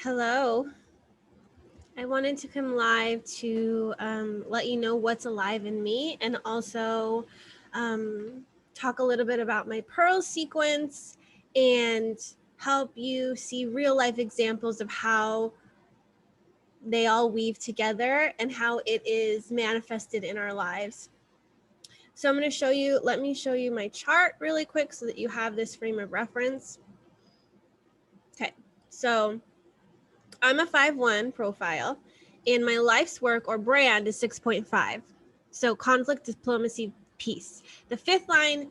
Hello. I wanted to come live to let you know what's alive in me and also talk a little bit about my Pearl sequence and help you see real life examples of how they all weave together and how it is manifested in our lives. So I'm going to show you, let me show you my chart really quick so that you have this frame of reference. Okay, so I'm a 5-1 profile, and my life's work or brand is 6.5. So conflict, diplomacy, peace. The fifth line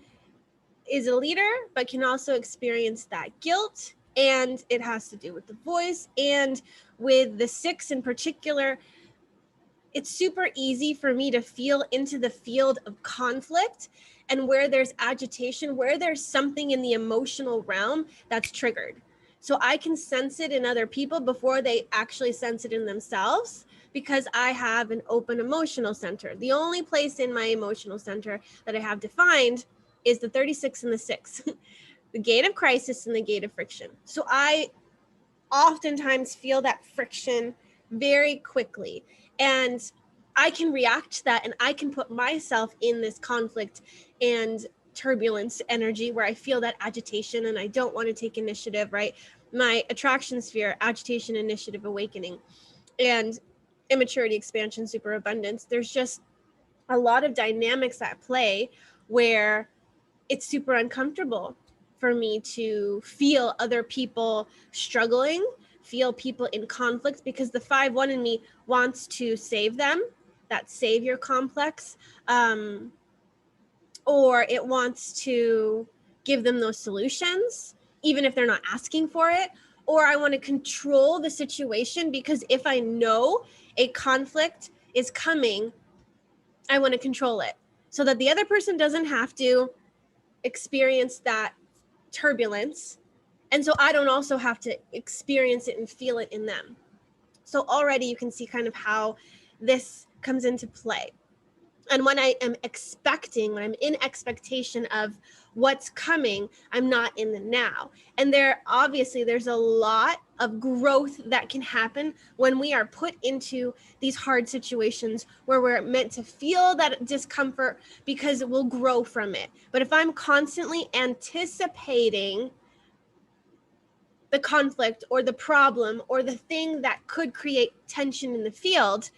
is a leader, but can also experience that guilt, and it has to do with the voice. And with the 6 in particular, it's super easy for me to feel into the field of conflict and where there's agitation, where there's something in the emotional realm that's triggered. So I can sense it in other people before they actually sense it in themselves because I have an open emotional center. The only place in my emotional center that I have defined is the 36 and the 6, the gate of crisis and the gate of friction. So I oftentimes feel that friction very quickly. And I can react to that and I can put myself in this conflict and turbulence energy where I feel that agitation and I don't want to take initiative, right? My attraction sphere, agitation, initiative, awakening, and immaturity, expansion, superabundance. There's just a lot of dynamics at play where it's super uncomfortable for me to feel other people struggling, feel people in conflict, because the 5-1 in me wants to save them, that savior complex, or it wants to give them those solutions, even if they're not asking for it. Or I want to control the situation because if I know a conflict is coming, I want to control it so that the other person doesn't have to experience that turbulence. And so I don't also have to experience it and feel it in them. So already you can see kind of how this comes into play. And when I am expecting, when I'm in expectation of what's coming, I'm not in the now. And there's a lot of growth that can happen when we are put into these hard situations where we're meant to feel that discomfort because we'll grow from it. But if I'm constantly anticipating the conflict or the problem or the thing that could create tension in the field,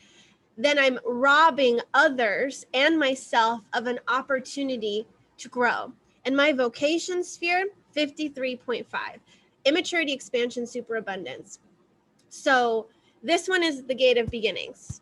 then I'm robbing others and myself of an opportunity to grow. And my vocation sphere, 53.5, immaturity, expansion, superabundance. So this one is the gate of beginnings.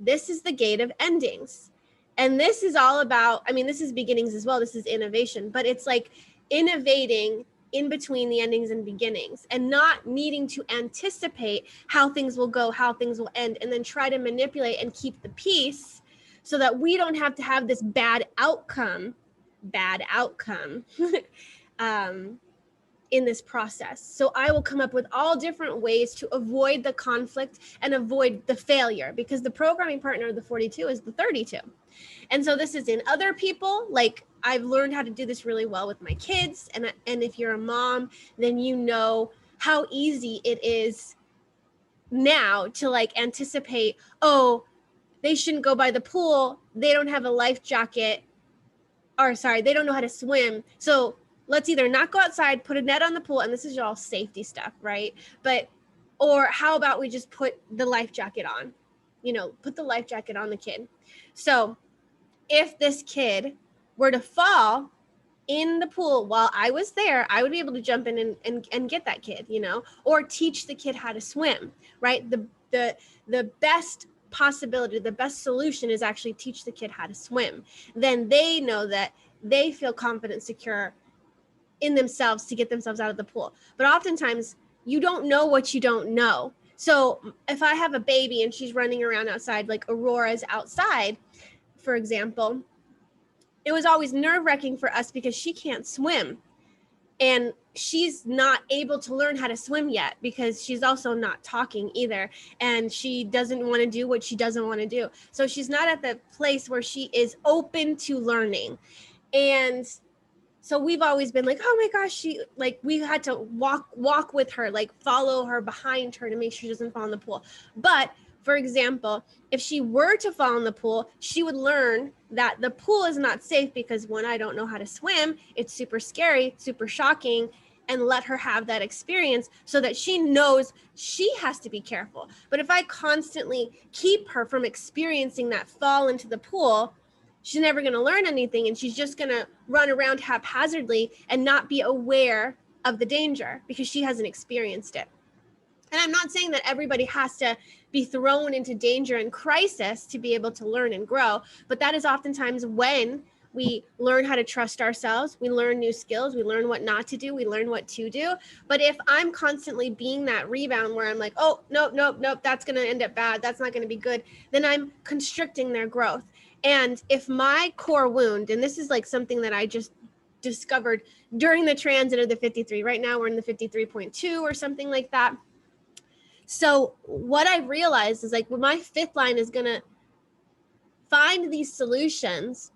This is the gate of endings. And this is all about, I mean, this is beginnings as well. This is innovation, but it's like innovating in between the endings and beginnings and not needing to anticipate how things will go, how things will end, and then try to manipulate and keep the peace so that we don't have to have this bad outcome in this process. So I will come up with all different ways to avoid the conflict and avoid the failure because the programming partner of the 42 is the 32. And so this is in other people. Like I've learned how to do this really well with my kids. And if you're a mom, then you know how easy it is now to like anticipate, oh, they shouldn't go by the pool. They don't have a life jacket. Or sorry, they don't know how to swim. So let's either not go outside, put a net on the pool, and this is all safety stuff, right? Or how about we just put the life jacket on, put the life jacket on the kid. So if this kid were to fall in the pool while I was there, I would be able to jump in and get that kid, or teach the kid how to swim, right? The best possibility, the best solution is actually teach the kid how to swim. Then they know that they feel confident, secure in themselves to get themselves out of the pool. But oftentimes you don't know what you don't know. So if I have a baby and she's running around outside, like Aurora's outside, for example, it was always nerve-wracking for us because she can't swim. And she's not able to learn how to swim yet because she's also not talking either. And she doesn't want to do what she doesn't want to do. So she's not at the place where she is open to learning. And So we've always been like, oh my gosh, she, like, we had to walk with her, like follow her behind her to make sure she doesn't fall in the pool. But for example, if she were to fall in the pool, she would learn that the pool is not safe because when I don't know how to swim, it's super scary, super shocking, and let her have that experience so that she knows she has to be careful. But if I constantly keep her from experiencing that fall into the pool, she's never going to learn anything, and she's just going to run around haphazardly and not be aware of the danger because she hasn't experienced it. And I'm not saying that everybody has to be thrown into danger and crisis to be able to learn and grow, but that is oftentimes when we learn how to trust ourselves, we learn new skills, we learn what not to do, we learn what to do. But if I'm constantly being that rebound where I'm like, oh, nope, that's going to end up bad, that's not going to be good, then I'm constricting their growth. And if my core wound, and this is like something that I just discovered during the transit of the 53, right now we're in the 53.2 or something like that. So what I realized is like when my fifth line is going to find these solutions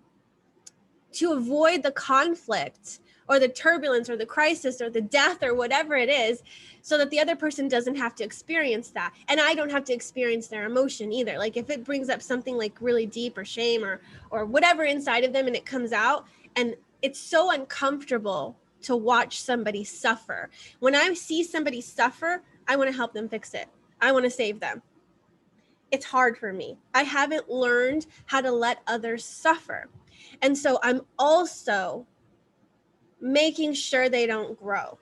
to avoid the conflict or the turbulence or the crisis or the death or whatever it is, so that the other person doesn't have to experience that. And I don't have to experience their emotion either. Like if it brings up something like really deep or shame or whatever inside of them and it comes out, and it's so uncomfortable to watch somebody suffer. When I see somebody suffer, I want to help them fix it. I want to save them. It's hard for me. I haven't learned how to let others suffer. And so I'm also making sure they don't grow.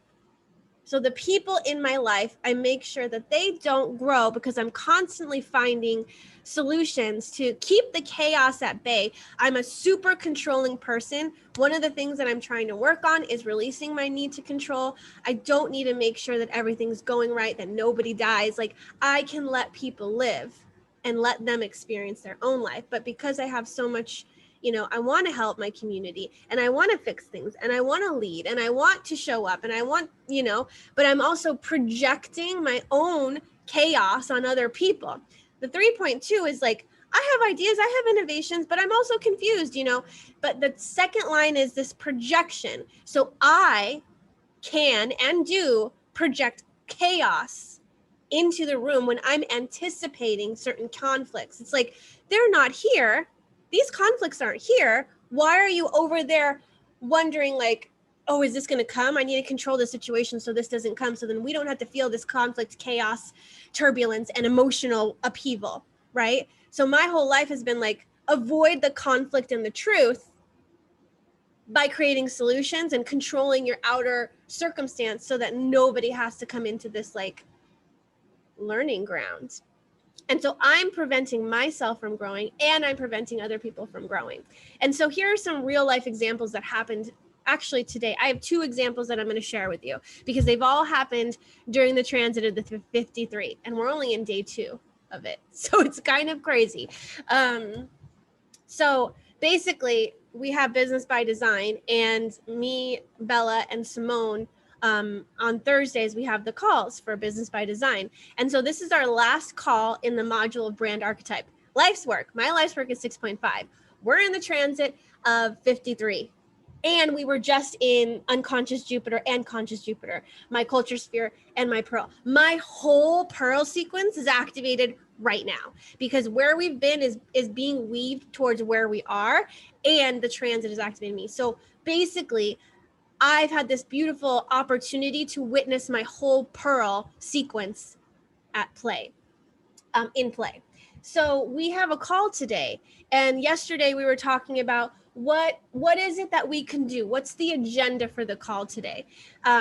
So the people in my life, I make sure that they don't grow because I'm constantly finding solutions to keep the chaos at bay. I'm a super controlling person. One of the things that I'm trying to work on is releasing my need to control. I don't need to make sure that everything's going right, that nobody dies. Like I can let people live and let them experience their own life. But because I have so much, I want to help my community and I want to fix things and I want to lead and I want to show up and I want, but I'm also projecting my own chaos on other people. The 3.2 is like, I have ideas, I have innovations, but I'm also confused, but the second line is this projection. So I can and do project chaos into the room when I'm anticipating certain conflicts. It's like, they're not here. These conflicts aren't here. Why are you over there wondering like, oh, is this going to come? I need to control the situation so this doesn't come. So then we don't have to feel this conflict, chaos, turbulence, and emotional upheaval, right? So my whole life has been like, avoid the conflict and the truth by creating solutions and controlling your outer circumstance so that nobody has to come into this like learning ground. And so I'm preventing myself from growing and I'm preventing other people from growing. And so here are some real life examples that happened actually today. I have two examples that I'm going to share with you because they've all happened during the transit of the 53 and we're only in day 2 of it. So it's kind of crazy. So basically we have Business by Design and me, Bella, and Simone on Thursdays, we have the calls for Business by Design. And so this is our last call in the module of brand archetype. Life's work. My life's work is 6.5. We're in the transit of 53. And we were just in unconscious Jupiter and conscious Jupiter, my culture sphere and my pearl. My whole pearl sequence is activated right now because where we've been is being weaved towards where we are, and the transit is activating me. So basically, I've had this beautiful opportunity to witness my whole pearl sequence at play, in play. So we have a call today, and yesterday we were talking about what is it that we can do? What's the agenda for the call today?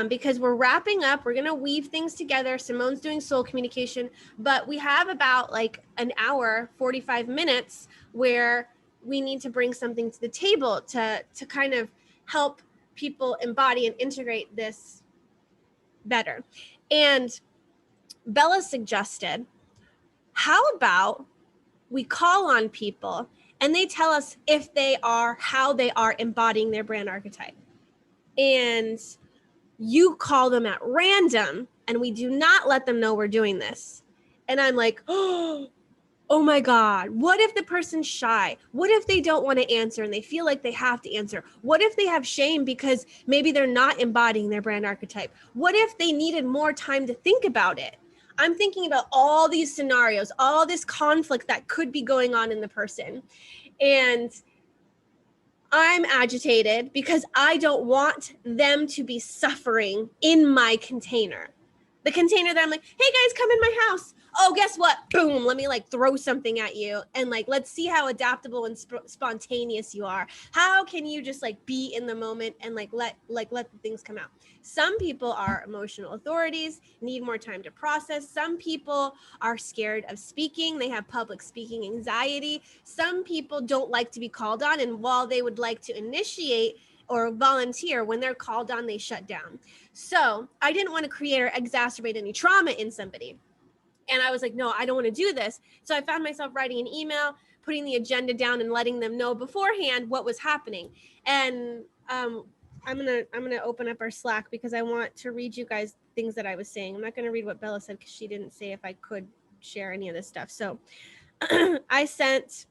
Because we're wrapping up, we're going to weave things together. Simone's doing soul communication, but we have about like an hour, 45 minutes where we need to bring something to the table to kind of help people embody and integrate this better. And Bella suggested, how about we call on people and they tell us if they are, how they are embodying their brand archetype. And you call them at random and we do not let them know we're doing this. And I'm like, oh, oh my God, what if the person's shy? What if they don't want to answer and they feel like they have to answer? What if they have shame because maybe they're not embodying their brand archetype? What if they needed more time to think about it? I'm thinking about all these scenarios, all this conflict that could be going on in the person. And I'm agitated because I don't want them to be suffering in my container. The container that I'm like, hey guys, come in my house. Oh, guess what? Boom, let me like throw something at you. And like, let's see how adaptable and spontaneous you are. How can you just like be in the moment and like let the things come out? Some people are emotional authorities, need more time to process. Some people are scared of speaking. They have public speaking anxiety. Some people don't like to be called on. And while they would like to initiate or volunteer, when they're called on, they shut down. So I didn't want to create or exacerbate any trauma in somebody. And I was like, no, I don't want to do this. So I found myself writing an email, putting the agenda down and letting them know beforehand what was happening. And I'm gonna open up our Slack because I want to read you guys things that I was saying. I'm not gonna read what Bella said because she didn't say if I could share any of this stuff. So I sent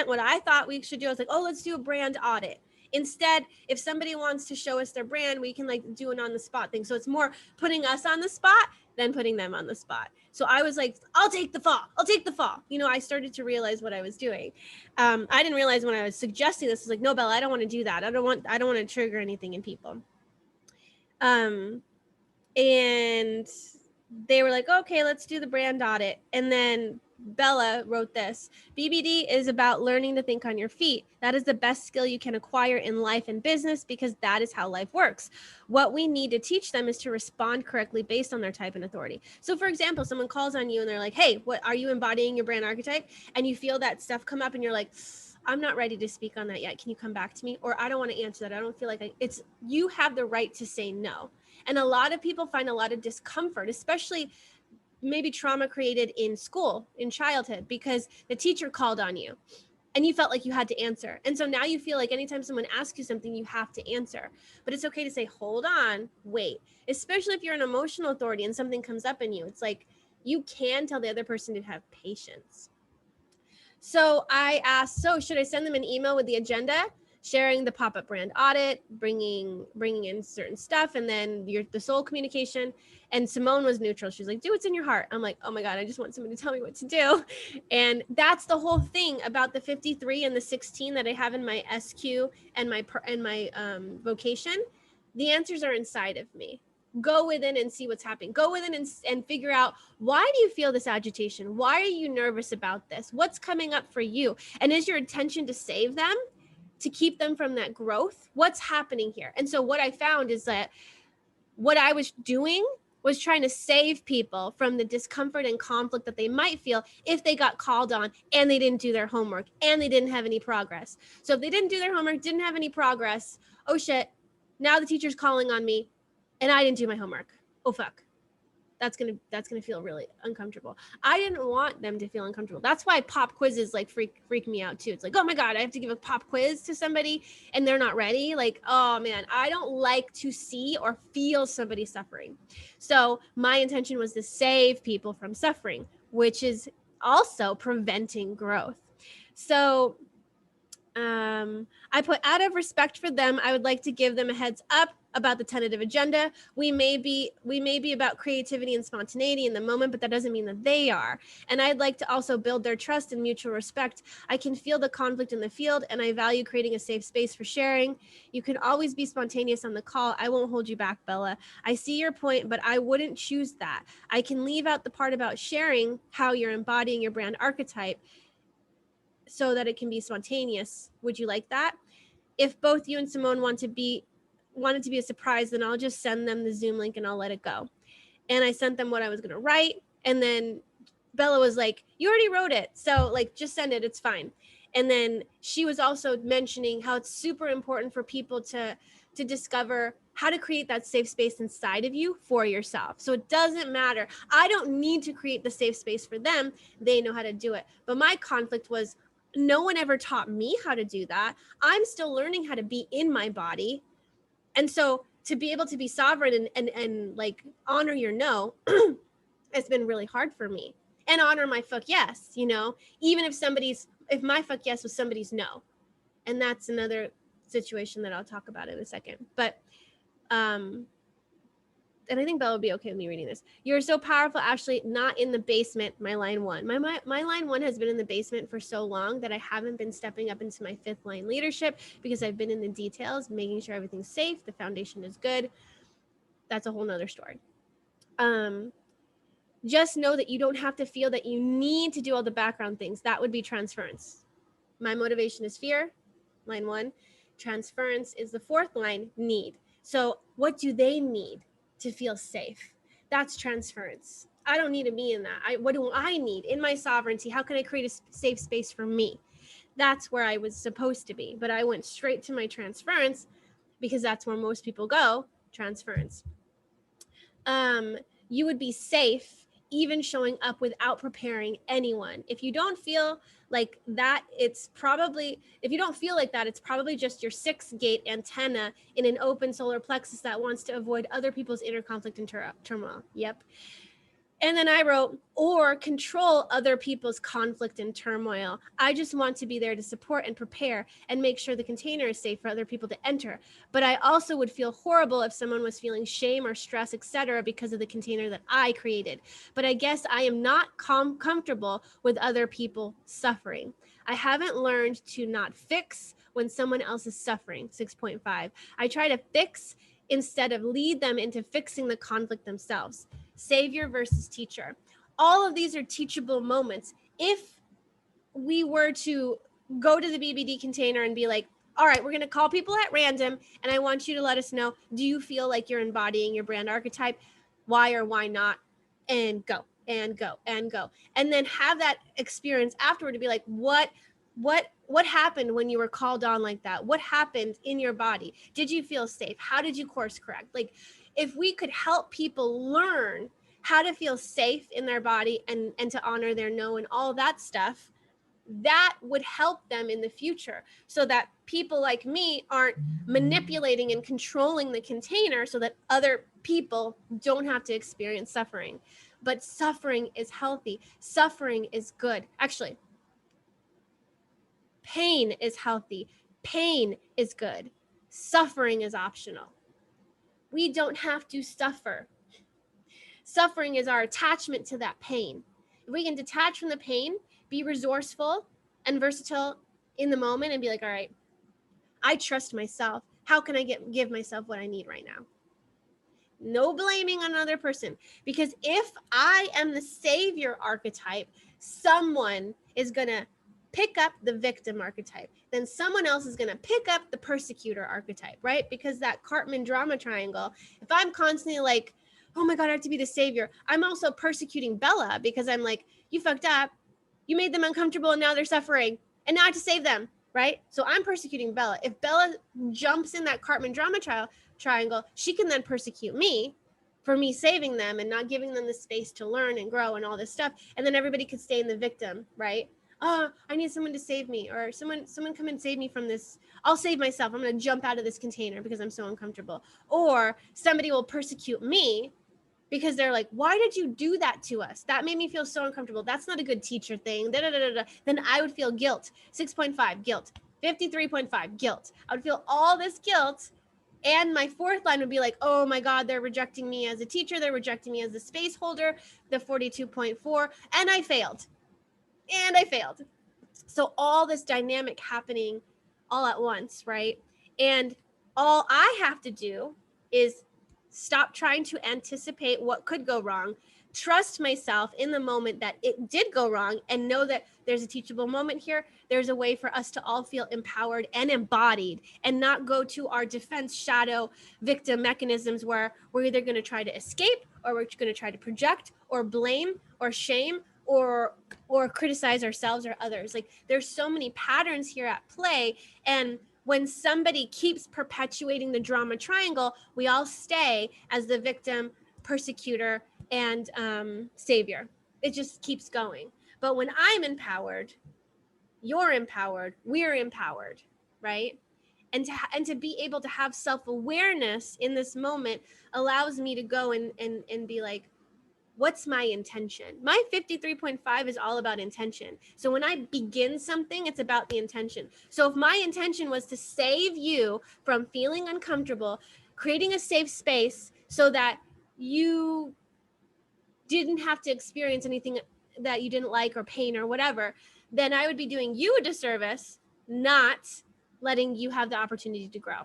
what I thought we should do. I was like, oh, let's do a brand audit. Instead, if somebody wants to show us their brand, we can like do an on the spot thing. So it's more putting us on the spot than putting them on the spot. So I was like, I'll take the fall. You know, I started to realize what I was doing. I didn't realize when I was suggesting this, I was like, no, Bella, I don't want to do that. I don't want to trigger anything in people. And they were like, okay, let's do the brand audit. And then Bella wrote this: BBD is about learning to think on your feet. That is the best skill you can acquire in life and business because that is how life works. What we need to teach them is to respond correctly based on their type and authority. So for example, someone calls on you and they're like, hey, what are you embodying your brand archetype? And you feel that stuff come up and you're like, I'm not ready to speak on that yet. Can you come back to me? Or I don't want to answer that. I don't feel like you have the right to say no. And a lot of people find a lot of discomfort, especially maybe trauma created in school, in childhood, because the teacher called on you and you felt like you had to answer. And so now you feel like anytime someone asks you something, you have to answer. But it's okay to say, hold on, wait. Especially if you're an emotional authority and something comes up in you. It's like you can tell the other person to have patience. So I asked, so should I send them an email with the agenda, sharing the pop-up brand audit, bringing in certain stuff, and then the soul communication? And Simone was neutral. She's like, do what's in your heart. I'm like, oh my God, I just want someone to tell me what to do. And that's the whole thing about the 53 and the 16 that I have in my SQ and my vocation. The answers are inside of me. Go within and see what's happening. Go within and figure out, why do you feel this agitation? Why are you nervous about this? What's coming up for you? And is your intention to save them, to keep them from that growth? What's happening here? And so what I found is that what I was doing was trying to save people from the discomfort and conflict that they might feel if they got called on and they didn't do their homework and they didn't have any progress. So if they didn't do their homework, didn't have any progress, oh shit, now the teacher's calling on me and I didn't do my homework. Oh fuck. That's gonna feel really uncomfortable. I didn't want them to feel uncomfortable. That's why pop quizzes like freak me out too. It's like, oh my God, I have to give a pop quiz to somebody and they're not ready. Like, oh man, I don't like to see or feel somebody suffering. So my intention was to save people from suffering, which is also preventing growth. So I put, out of respect for them, I would like to give them a heads up about the tentative agenda. We may be about creativity and spontaneity in the moment, but that doesn't mean that they are. And I'd like to also build their trust and mutual respect. I can feel the conflict in the field and I value creating a safe space for sharing. You can always be spontaneous on the call. I won't hold you back, Bella. I see your point, but I wouldn't choose that. I can leave out the part about sharing how you're embodying your brand archetype so that it can be spontaneous. Would you like that? If both you and Simone wanted to be a surprise, then I'll just send them the Zoom link and I'll let it go. And I sent them what I was going to write. And then Bella was like, you already wrote it. So like, just send it. It's fine. And then she was also mentioning how it's super important for people to discover how to create that safe space inside of you for yourself. So it doesn't matter. I don't need to create the safe space for them. They know how to do it. But my conflict was, no one ever taught me how to do that. I'm still learning how to be in my body. And so to be able to be sovereign and like honor your no it's been really hard for me. And honor my fuck yes, you know, even if my fuck yes was somebody's no. And that's another situation that I'll talk about in a second. But and I think Bella will be okay with me reading this. You're so powerful, Ashley, not in the basement, my line one. My line one has been in the basement for so long that I haven't been stepping up into my fifth line leadership because I've been in the details, making sure everything's safe, the foundation is good. That's a whole nother story. Just know that you don't have to feel that you need to do all the background things. That would be transference. My motivation is fear, line one. Transference is the fourth line, need. So what do they need to feel safe? That's transference. I don't need to be in that. What do I need in my sovereignty? How can I create a safe space for me? That's where I was supposed to be. But I went straight to my transference because that's where most people go, transference. You would be safe even showing up without preparing anyone. If you don't feel like that, it's probably just your sixth gate antenna in an open solar plexus that wants to avoid other people's inner conflict and turmoil. Yep. And then I wrote, or control other people's conflict and turmoil. I just want to be there to support and prepare and make sure the container is safe for other people to enter. But I also would feel horrible if someone was feeling shame or stress, etc., because of the container that I created. But I guess I am not comfortable with other people suffering. I haven't learned to not fix when someone else is suffering. 6.5. I try to fix instead of lead them into fixing the conflict themselves. Savior versus teacher. All of these are teachable moments. If we were to go to the BBD container and be like, all right, we're going to call people at random, and I want you to let us know, do you feel like you're embodying your brand archetype? Why or why not? And go, and go, and go. And then have that experience afterward to be like, what happened when you were called on like that? What happened in your body? Did you feel safe? How did you course correct? Like, if we could help people learn how to feel safe in their body and to honor their no and all that stuff, that would help them in the future so that people like me aren't manipulating and controlling the container so that other people don't have to experience suffering. But suffering is healthy. Suffering is good. Actually, pain is healthy. Pain is good. Suffering is optional. We don't have to suffer. Suffering is our attachment to that pain. If we can detach from the pain, be resourceful and versatile in the moment and be like, all right, I trust myself. How can I give myself what I need right now? No blaming on another person. Because if I am the savior archetype, someone is going to pick up the victim archetype. Then someone else is going to pick up the persecutor archetype, right? Because that Cartman drama triangle, if I'm constantly like, oh my God, I have to be the savior, I'm also persecuting Bella because I'm like, you fucked up. You made them uncomfortable and now they're suffering. And now I have to save them, right? So I'm persecuting Bella. If Bella jumps in that Cartman drama triangle, she can then persecute me for me saving them and not giving them the space to learn and grow and all this stuff. And then everybody could stay in the victim, right? Oh, I need someone to save me, or someone come and save me from this. I'll save myself. I'm going to jump out of this container because I'm so uncomfortable. Or somebody will persecute me because they're like, why did you do that to us? That made me feel so uncomfortable. That's not a good teacher thing. Then I would feel guilt. 6.5, guilt. 53.5, guilt. I would feel all this guilt. And my fourth line would be like, oh my God, they're rejecting me as a teacher. They're rejecting me as a space holder, the 42.4. And I failed. So all this dynamic happening all at once, right? And all I have to do is stop trying to anticipate what could go wrong, trust myself in the moment that it did go wrong, and know that there's a teachable moment here. There's a way for us to all feel empowered and embodied and not go to our defense shadow victim mechanisms where we're either going to try to escape or we're going to try to project or blame or shame or criticize ourselves or others. Like, there's so many patterns here at play. And when somebody keeps perpetuating the drama triangle, we all stay as the victim, persecutor, and savior. It just keeps going. But when I'm empowered, you're empowered, we're empowered, right? And to be able to have self-awareness in this moment allows me to go and be like, what's my intention? My 53.5 is all about intention. So when I begin something, it's about the intention. So if my intention was to save you from feeling uncomfortable, creating a safe space so that you didn't have to experience anything that you didn't like or pain or whatever, then I would be doing you a disservice, not letting you have the opportunity to grow.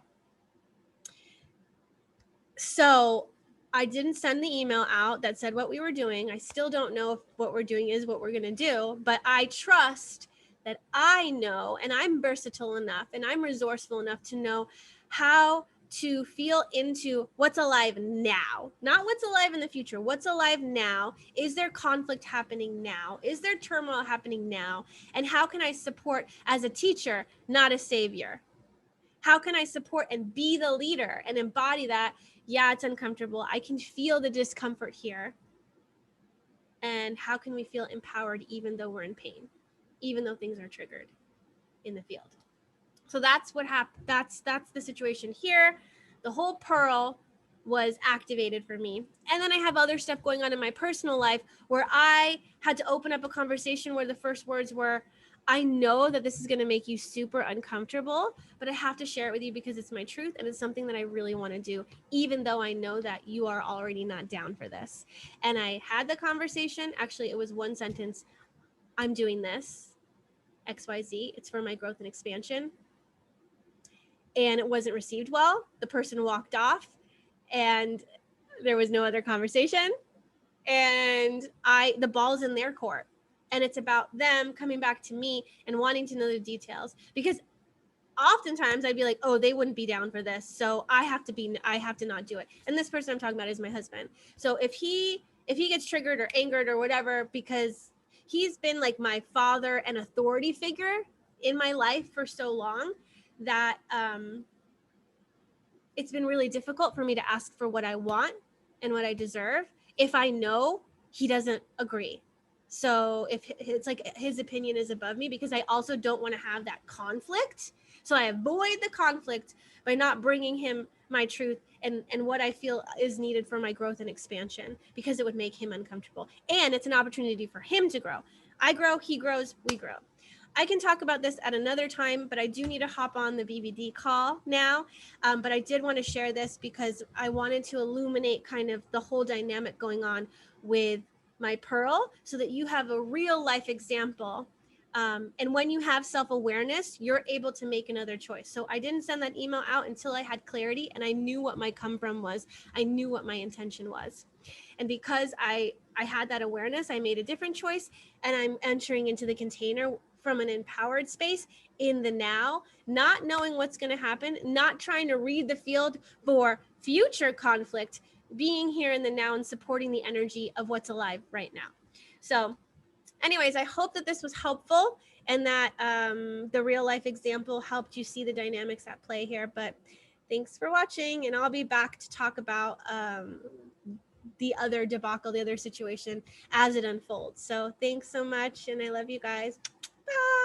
So I didn't send the email out that said what we were doing. I still don't know if what we're doing is what we're going to do, but I trust that I know, and I'm versatile enough and I'm resourceful enough to know how to feel into what's alive now, not what's alive in the future. What's alive now? Is there conflict happening now? Is there turmoil happening now? And how can I support as a teacher, not a savior? How can I support and be the leader and embody that? Yeah, it's uncomfortable. I can feel the discomfort here. And how can we feel empowered even though we're in pain, even though things are triggered in the field? So that's what happened. That's the situation here. The whole pearl was activated for me. And then I have other stuff going on in my personal life where I had to open up a conversation where the first words were, I know that this is going to make you super uncomfortable, but I have to share it with you because it's my truth and it's something that I really want to do, even though I know that you are already not down for this. And I had the conversation. Actually, it was one sentence. I'm doing this, XYZ. It's for my growth and expansion. And it wasn't received well. The person walked off and there was no other conversation. And the ball's in their court. And it's about them coming back to me and wanting to know the details. Because oftentimes I'd be like, oh, they wouldn't be down for this. So I have to not do it. And this person I'm talking about is my husband. So if he gets triggered or angered or whatever, because he's been like my father and authority figure in my life for so long that it's been really difficult for me to ask for what I want and what I deserve if I know he doesn't agree. So if it's like his opinion is above me, because I also don't want to have that conflict. So I avoid the conflict by not bringing him my truth and what I feel is needed for my growth and expansion, because it would make him uncomfortable. And it's an opportunity for him to grow. I grow, he grows, we grow. I can talk about this at another time, but I do need to hop on the BBD call now. But I did want to share this because I wanted to illuminate kind of the whole dynamic going on with my pearl so that you have a real life example. And when you have self-awareness, you're able to make another choice. So I didn't send that email out until I had clarity and I knew what my come from was. I knew what my intention was. And because I had that awareness, I made a different choice, and I'm entering into the container from an empowered space in the now, not knowing what's going to happen, not trying to read the field for future conflict, being here in the now and supporting the energy of what's alive right now. So anyways, I hope that this was helpful and that the real life example helped you see the dynamics at play here. But thanks for watching, and I'll be back to talk about the other debacle, the other situation as it unfolds. So thanks so much, and I love you guys. Bye.